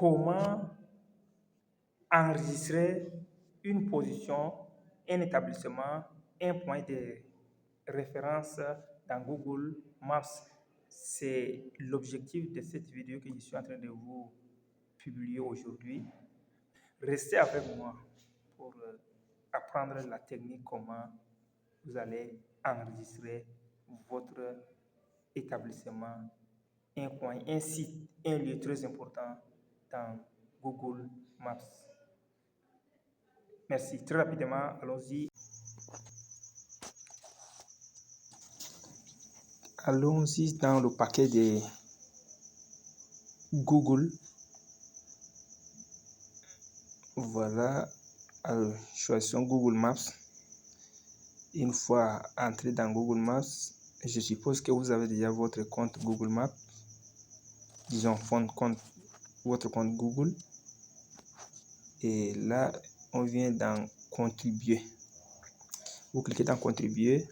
comment enregistrer une position, un établissement, un point de référence dans Google Maps. C'est l'objectif de cette vidéo que je suis en train de vous publier aujourd'hui. Restez avec moi pour apprendre la technique comment vous allez enregistrer votre établissement, un coin, un site, un lieu très important dans Google Maps. Merci. Très rapidement, allons-y. Allons-y dans le paquet de Google. Voilà. Alors, choisissons Google Maps. Une fois entré dans Google Maps, je suppose que vous avez déjà votre compte Google Maps. Disons, votre compte Google. Et là, on vient dans Contribuer. Vous cliquez dans Contribuer.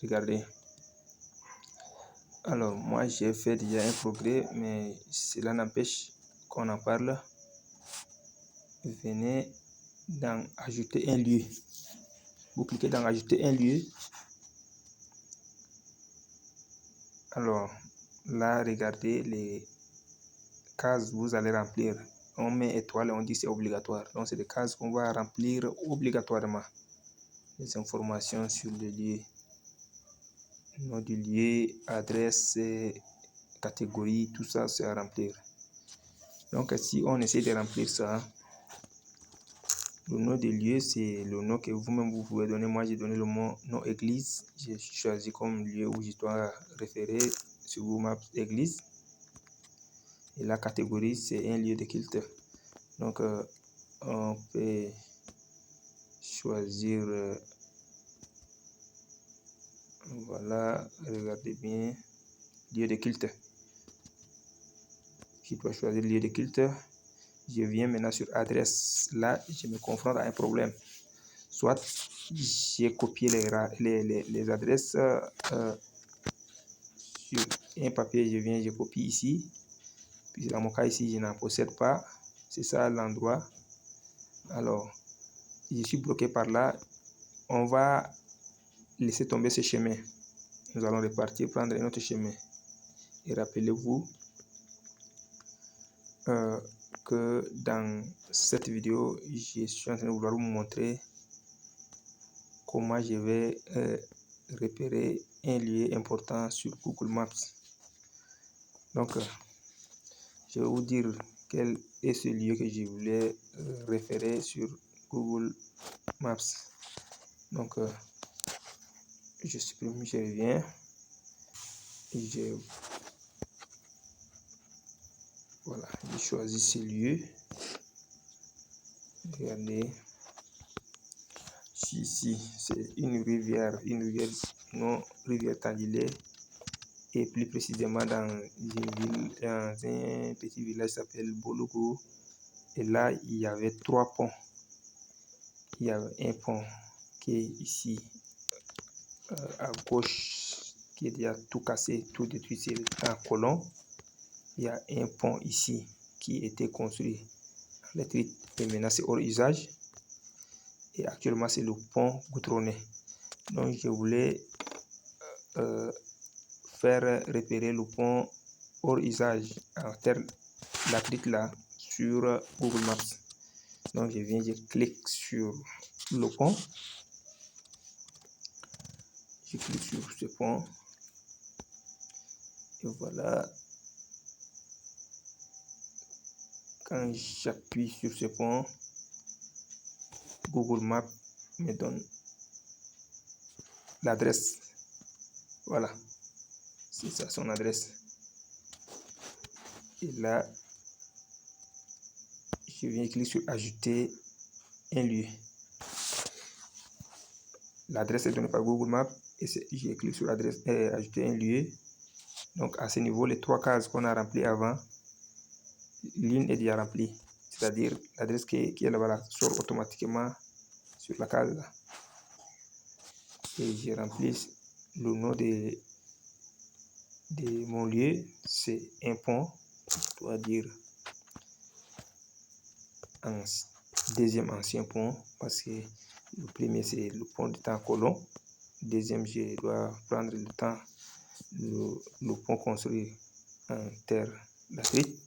Regardez. Alors, moi, j'ai fait déjà un progrès, mais cela n'empêche qu'on en parle. Venez dans Ajouter un lieu. Vous cliquez dans Ajouter un lieu. Alors, là, regardez les cases que vous allez remplir. On met étoile et on dit c'est obligatoire. Donc, c'est des cases qu'on va remplir obligatoirement. Les informations sur le lieu. Nom du lieu, adresse, catégorie, tout ça, c'est à remplir. Donc, si on essaie de remplir ça, le nom du lieu, c'est le nom que vous-même vous pouvez donner. Moi, j'ai donné le nom église. J'ai choisi comme lieu où je dois référer sur Google Maps église. Et la catégorie, c'est un lieu de culte. Donc, on peut choisir, voilà, regardez bien, lieu de culte. Je dois choisir lieu de culte. Je viens maintenant sur adresse. Là, je me confronte à un problème. Soit j'ai copié les adresses sur un papier, je copie ici. Puis dans mon cas ici, je n'en possède pas. C'est ça l'endroit. Alors, je suis bloqué par là. On va laisser tomber ce chemin. Nous allons repartir, prendre un autre chemin. Et rappelez-vous que dans cette vidéo, je suis en train de vouloir vous montrer comment je vais repérer un lieu important sur Google Maps. Donc, je vais vous dire quel est ce lieu que je voulais référer sur Google Maps. Donc, je supprime, je reviens. Voilà, je choisis ce lieu. Regardez. Ici, c'est une rivière, non, rivière Tandilé. Et plus précisément dans un petit village qui s'appelle Bologo. Et là, il y avait 3 ponts. Il y a un pont qui est ici à gauche, qui est déjà tout cassé, tout détruit, c'est un colon. Il y a un pont ici qui était construit en électrique et maintenant c'est hors usage. Et actuellement, c'est le pont goudronné. Donc, je voulais faire repérer le pont hors usage en termes d'athlète là sur Google Maps. Donc, je clique sur le pont. Je clique sur ce pont. Et voilà. Quand j'appuie sur ce pont, Google Maps me donne l'adresse. Voilà. C'est ça son adresse. Et là, je viens cliquer sur ajouter un lieu. L'adresse est donnée par Google Maps et je clique sur adresse ajouter un lieu. Donc à ce niveau, les 3 cases qu'on a remplies avant, l'une est déjà remplie. C'est-à-dire l'adresse qui est là-bas sort automatiquement sur la case là. Et je remplis le nom de mon lieu, c'est un pont, on doit dire deuxième ancien pont, parce que le premier c'est le pont de temps colon. Deuxième, je dois prendre le temps le pont construit en terre d'Afrique.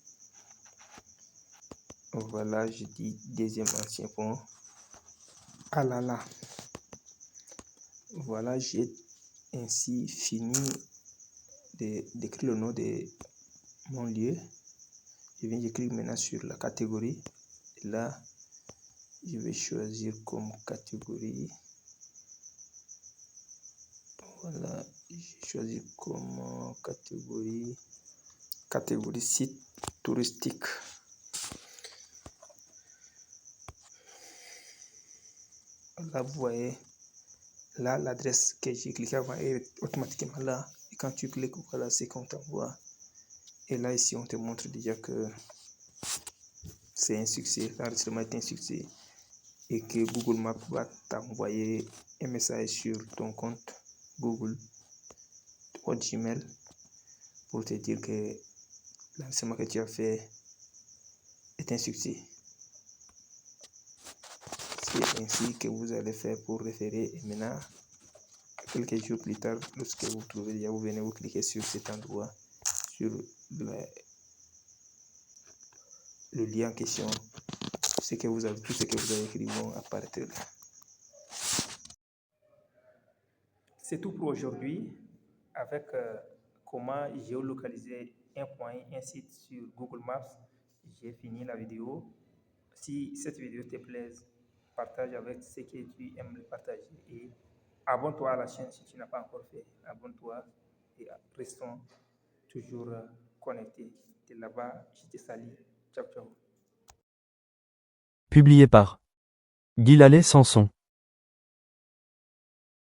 Voilà, je dis deuxième ancien pont. Ah là là. Voilà, j'ai ainsi fini d'écrire le nom de mon lieu. Je viens d'écrire maintenant sur la catégorie. Et là, je vais choisir comme catégorie. Voilà, j'ai choisi comme catégorie site touristique. Là, vous voyez, là, l'adresse que j'ai cliqué avant est automatiquement là. Et quand tu cliques, voilà ce qu'on t'envoie. Et là, ici, on te montre déjà que c'est un succès. L'enregistrement est un succès. Et que Google Maps va t'envoyer un message sur ton compte Google ou Gmail pour te dire que l'enregistrement que tu as fait est un succès. C'est ainsi que vous allez faire pour référer. Et maintenant, quelques jours plus tard, lorsque vous trouvez déjà, vous venez vous cliquer sur cet endroit, sur le lien en question. Tout ce que vous avez écrit vont apparaître là. C'est tout pour aujourd'hui avec comment géolocaliser un point, un site sur Google Maps. J'ai fini la vidéo. Si cette vidéo te plaît, partage avec ceux que tu aimes le partager et abonne-toi à la chaîne si tu n'as pas encore fait. Abonne-toi et restons toujours connectés. De là-bas, je te salue. Ciao, ciao. Publié par Guy Lallet Sanson.